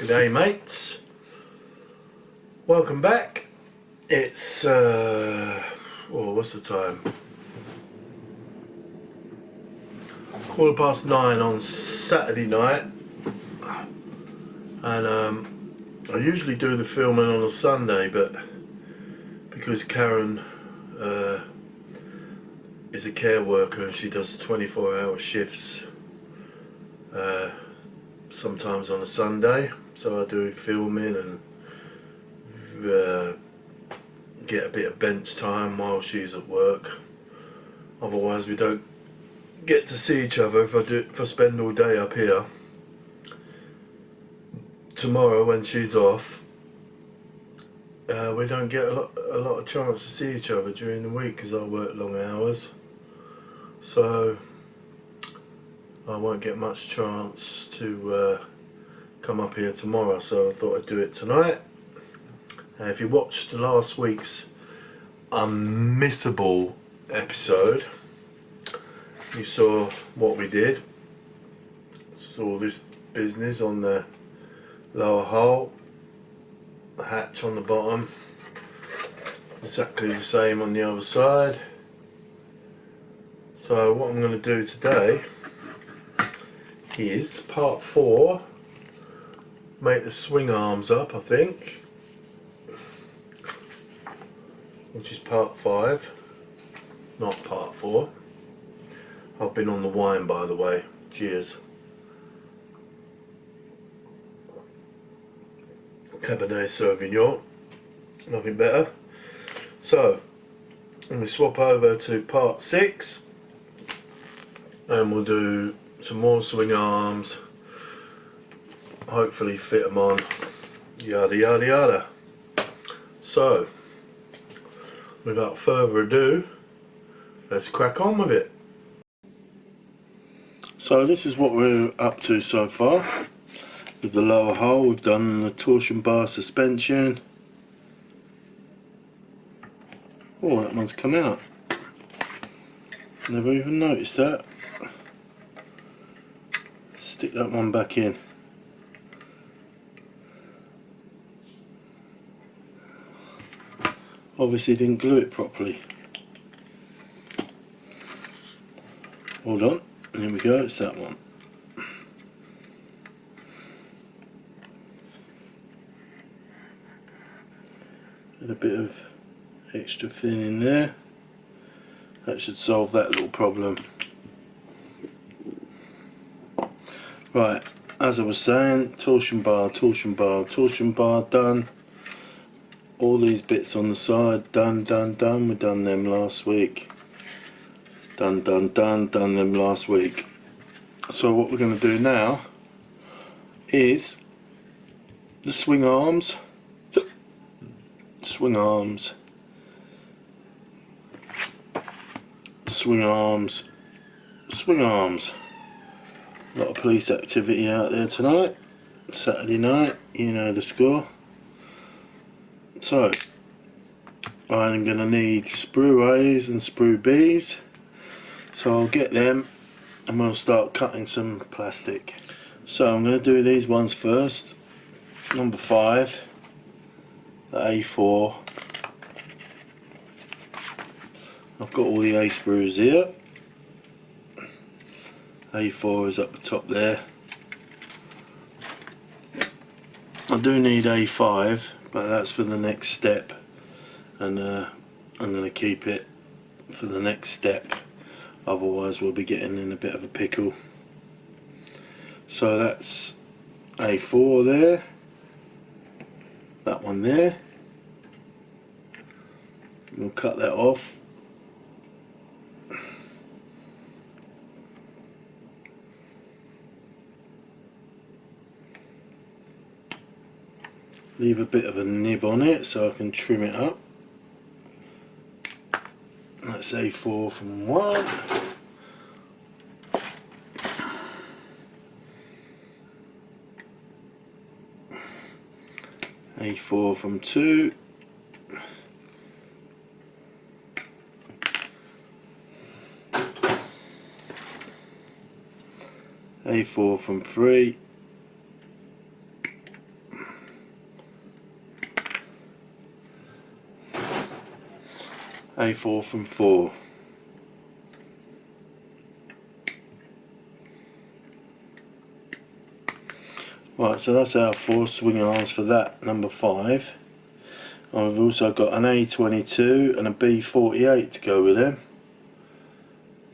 Good day, mates. Welcome back. It's what's the time? 9:15 on Saturday night, and I usually do the filming on a Sunday, but because Karen is a care worker and she does 24-hour shifts, sometimes on a Sunday, so I do filming and get a bit of bench time while she's at work. Otherwise we don't get to see each other if I spend all day up here. Tomorrow when she's off, we don't get a lot of chance to see each other during the week because I work long hours, so I won't get much chance to come up here tomorrow, so I thought I'd do it tonight. If you watched last week's unmissable episode, you saw what we did. Saw this business on the lower hull, the hatch on the bottom, exactly the same on the other side. So what I'm going to do today is part 4, make the swing arms up, I think, which is part 5, not part 4. I've been on the wine, by the way. Cheers. Cabernet Sauvignon, nothing better. So let me swap over to part 6 and we'll do some more swing arms, hopefully fit them on, yada yada yada. So without further ado, let's crack on with it. So this is what we're up to so far. With the lower hull, we've done the torsion bar suspension. Oh, that one's come out. Never even noticed that. Stick that one back in. Obviously didn't glue it properly. Hold on, here we go, it's that one. A bit of extra thin in there. That should solve that little problem. Right, as I was saying, torsion bar done. All these bits on the side done. We done them last week. Done them last week. So what we're going to do now is the swing arms. Swing arms, swing arms, swing arms. A lot of police activity out there tonight. Saturday night, you know the score. So I'm going to need sprue A's and sprue B's. So I'll get them and we'll start cutting some plastic. So I'm going to do these ones first. Number 5. The A4. I've got all the A sprues here. A4 is up the top there. I do need A5, but that's for the next step, and I'm going to keep it for the next step, otherwise we'll be getting in a bit of a pickle. So that's A4 there. That one there. We'll cut that off. Leave a bit of a nib on it so I can trim it up. That's A4 from 1. A4 from 2. A4 from 3. A4 from 4. Right, so that's our 4 swing arms for that, number 5. I've also got an A22 and a B48 to go with them.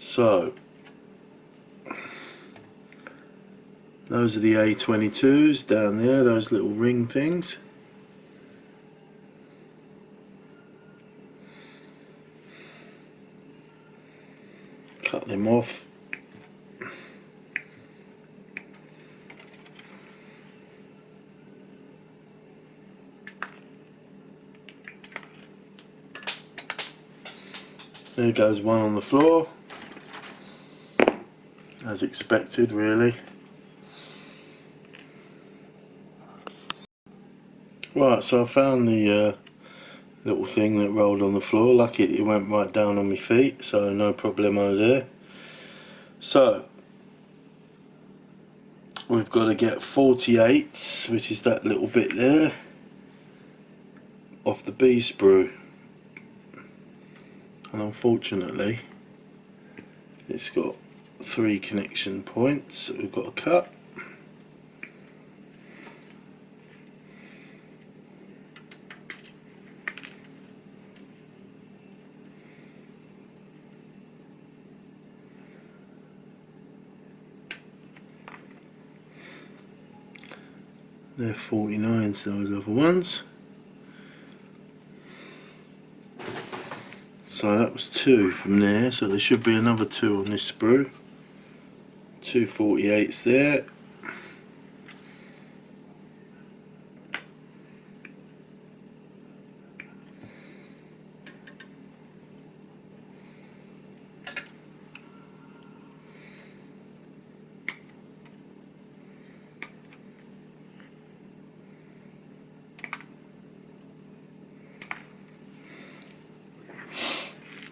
So those are the A22s down there, those little ring things. Cut them off. There goes one on the floor, as expected really. Right, so I found the little thing that rolled on the floor. Lucky it went right down on my feet, so no problemo there. So we've got to get 48s, which is that little bit there, off the B sprue. And unfortunately it's got 3 connection points that we've got to cut. They're 49s, those other ones. So that was 2 from there, so there should be another 2 on this sprue. 2 48s there.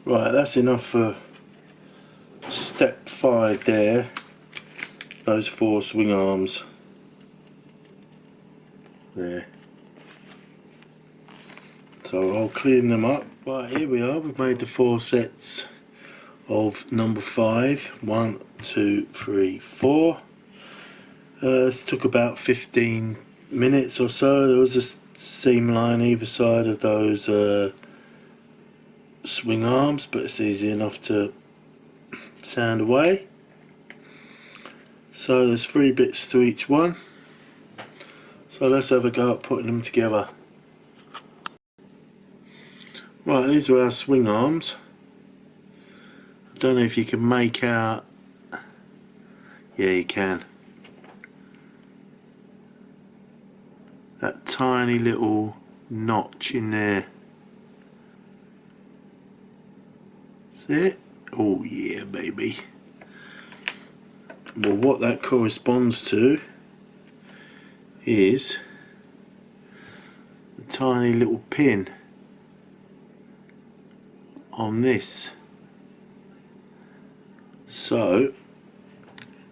Right, that's enough for step 5 there, those 4 swing arms there. So I'll clean them up. Right, here we are, we've made the 4 sets of number 5. 1, 2, 3, 4. This took about 15 minutes or so. There was a seam line either side of those swing arms, but it's easy enough to sand away. So there's 3 bits to each one, so let's have a go at putting them together. Right, these are our swing arms. I don't know if you can make out, yeah you can, that tiny little notch in there. See it? Oh yeah baby. Well, what that corresponds to is the tiny little pin on this. So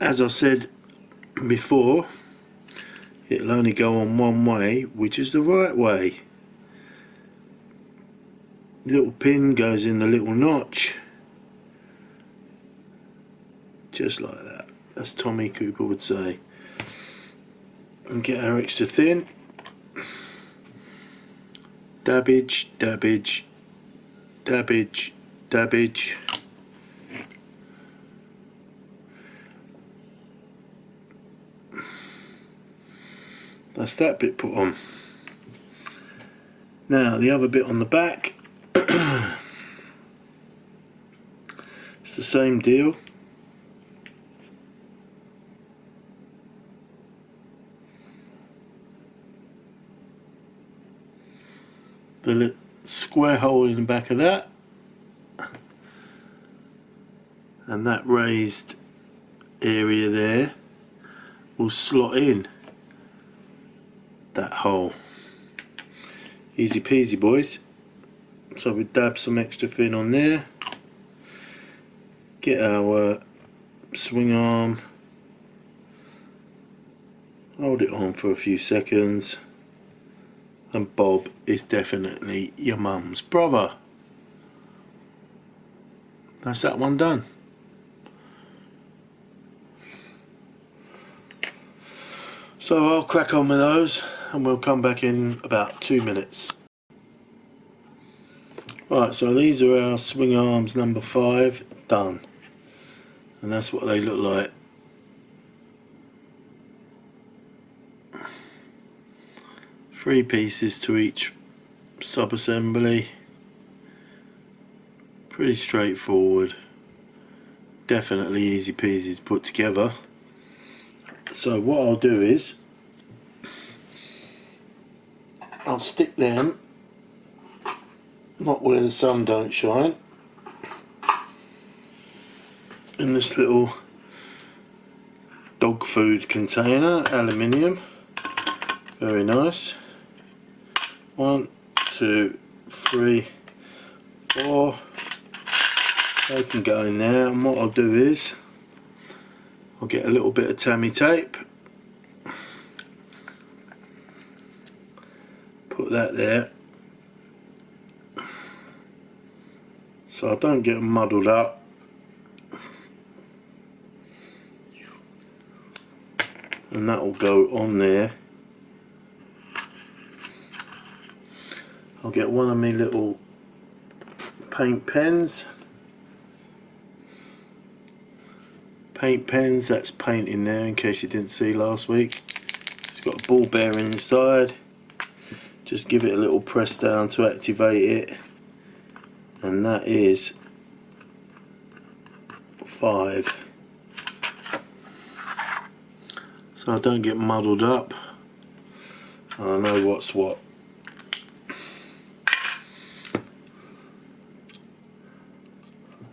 as I said before, it'll only go on one way, which is the right way. Little pin goes in the little notch, just like that, as Tommy Cooper would say. And get our extra thin. Dabbage, dabbage, dabbage, dabbage. That's that bit put on. Now the other bit on the back, it's the same deal. The little square hole in the back of that, and that raised area there will slot in that hole. Easy peasy boys. So we dab some extra thin on there, get our swing arm, hold it on for a few seconds, and Bob is definitely your mum's brother. that's that one done. So I'll crack on with those and we'll come back in about 2 minutes. Right, so these are our swing arms number 5 done, and that's what they look like. Three pieces to each sub-assembly. Pretty straightforward, definitely easy peasy to put together. So what I'll do is I'll stick them not where the sun don't shine, in this little dog food container, aluminium, very nice. 1, 2, 3, 4. They can go in there, and what I'll do is I'll get a little bit of tammy tape, put that there so I don't get them muddled up. And that will go on there. I'll get one of my little paint pens. That's paint in there in case you didn't see last week. It's got a ball bearing inside. Just give it a little press down to activate it, and that is 5. So I don't get muddled up. I know what's what.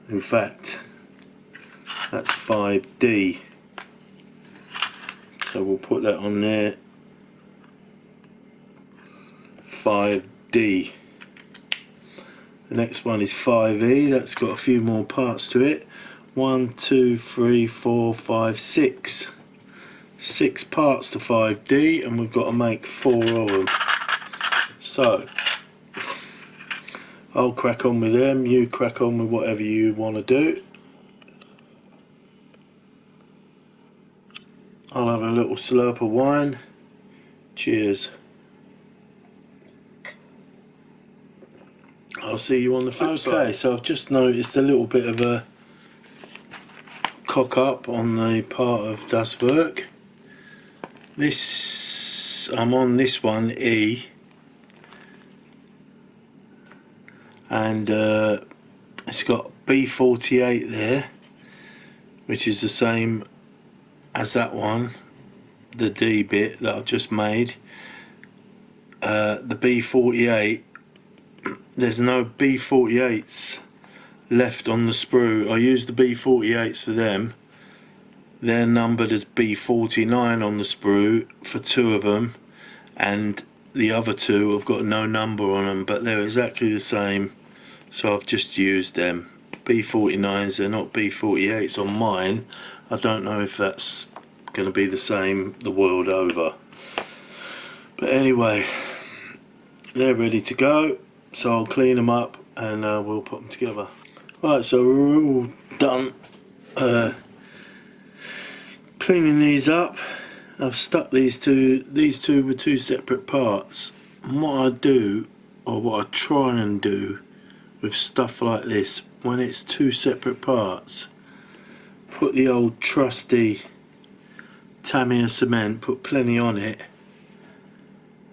In fact, that's 5D. So we'll put that on there. 5D. The next one is 5E. That's got a few more parts to it. 1, 2, 3, 4, 5, 6. 6 parts to 5D, and we've got to make 4 of them. So I'll crack on with them, you crack on with whatever you want to do. I'll have a little slurp of wine. Cheers. I'll see you on the flip side. Okay, so I've just noticed a little bit of a cock up on the part of das WERK. This, I'm on this one, E, and it's got B48 there, which is the same as that one, the D bit that I've just made. The B48, there's no B48s left on the sprue. I used the B48s for them. They're numbered as B49 on the sprue for 2 of them, and the other 2 have got no number on them, but they're exactly the same, so I've just used them. B49s, they're not B48s on mine. I don't know if that's going to be the same the world over, but anyway, they're ready to go, so I'll clean them up and we'll put them together. Right, so we're all done cleaning these up. I've stuck these two were 2 separate parts, and what I do, or what I try and do with stuff like this, when it's 2 separate parts, put the old trusty Tamiya cement, put plenty on it,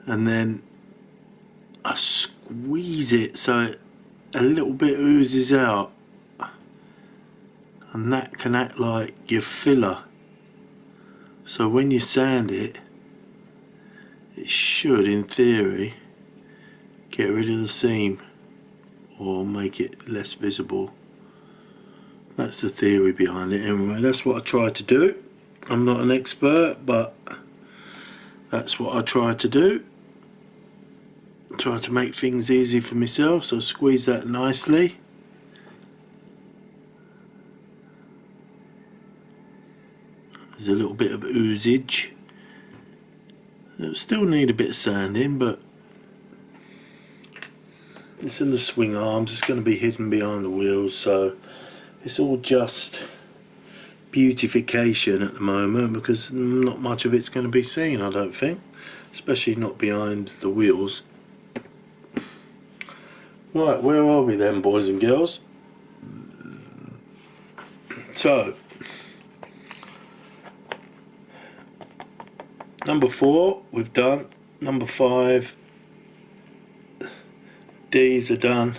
and then I squeeze it so a little bit oozes out, and that can act like your filler. So when you sand it, it should, in theory, get rid of the seam or make it less visible. That's the theory behind it anyway. That's what I try to do. I'm not an expert, but that's what I try to do. I try to make things easy for myself, so squeeze that nicely. There's a little bit of oozage. It'll still need a bit of sanding, but it's in the swing arms, it's going to be hidden behind the wheels, so It's all just beautification at the moment, because not much of it's going to be seen, I don't think, especially not behind the wheels. Right, where are we then, boys and girls? So, number 4 we've done, number 5, D's are done,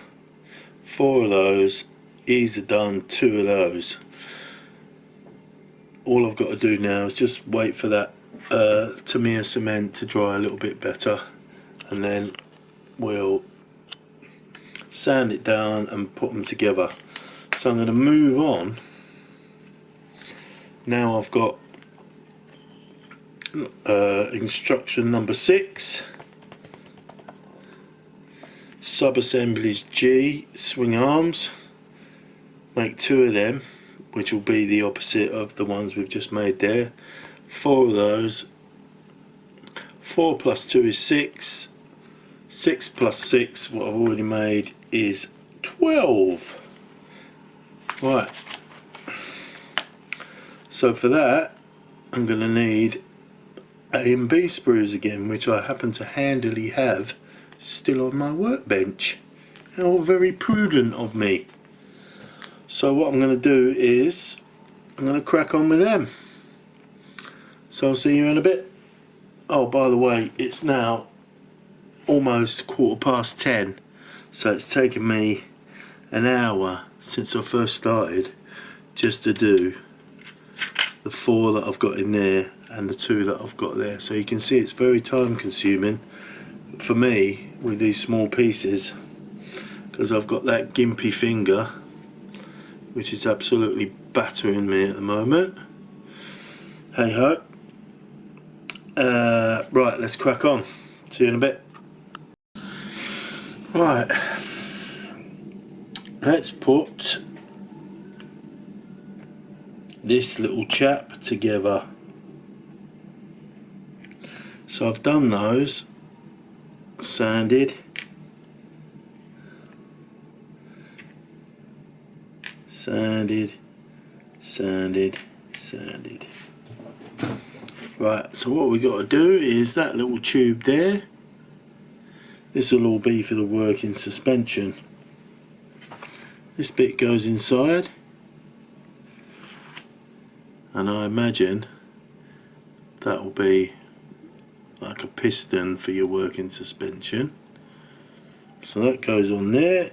4 of those, E's are done, 2 of those. All I've got to do now is just wait for that Tamiya cement to dry a little bit better, and then we'll sand it down and put them together. So I'm going to move on. Now I've got instruction number 6, Sub-Assemblies G swing arms. Make 2 of them, which will be the opposite of the ones we've just made there. 4 of those. 4 plus 2 is 6. 6 plus 6, what I've already made, is 12. Right. So for that, I'm going to need A and B sprues again, which I happen to handily have still on my workbench. How very prudent of me. So what I'm going to do is I'm going to crack on with them. So I'll see you in a bit. Oh, by the way, it's now almost 10:15, so it's taken me an hour since I first started just to do the 4 that I've got in there and the 2 that I've got there. So you can see it's very time consuming for me with these small pieces, because I've got that gimpy finger which is absolutely battering me at the moment. Hey ho. Right, let's crack on. See you in a bit. Right, let's put this little chap together. So I've done those, sanded, sanded, sanded, sanded. Right, so what we've got to do is that little tube there, this will all be for the working suspension. This bit goes inside, and I imagine that will be like a piston for your working suspension. So that goes on there,